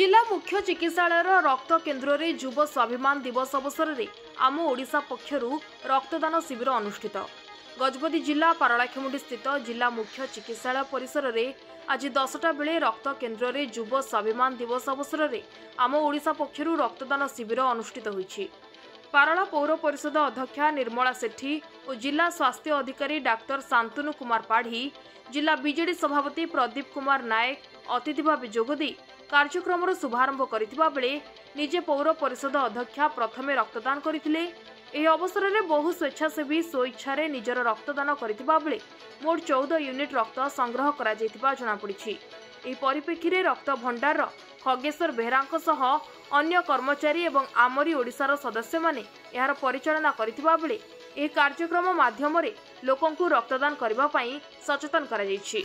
जिला मुख्य चिकित्सालय रक्त केन्द्र रे युव स्वाभिमान दिवस अवसर में आम ओडिशा पक्षर रक्तदान शिविर अनुष्ठित। गजपति जिला पारलाखेमुंडी स्थित जिला मुख्य चिकित्सालय परिसर में आज 10टा बेले रक्त केन्द्र रे युव स्वाभिमान दिवस अवसर में आम ओडिशा पक्षर रक्तदान शिविर अनुष्ठित होईछि। पारला पौर परिषद अध्यक्षा निर्मला सेठी और जिला स्वास्थ्य अधिकारी डाक्टर शांतनु कुमार पाढ़ी, जिला बीजेडी सभापति प्रदीप कुमार नायक अतिथि भाव जोगदी कार्यक्रम शुभारंभ करथिबा बेले निजे पौर परिषद अध्यक्षा प्रथमे रक्तदान करथिले। एही अवसर में बहु स्वेच्छासेवी स्वइच्छा निजर रक्तदान करथिबा बेले मोट 14 यूनिट रक्त संग्रह करा जैथिबा जणा पड़िछि। एही परिप्रेक्षी रक्त भंडार खगेश्वर बेहरांक सह अन्य कर्मचारी एवं आमरी ओडिशार सदस्य माने यार परिचालना करथिबा बेले एही कार्यक्रम माध्यम रे लोकंकु रक्तदान करबा पई सचेतन करा जैछि।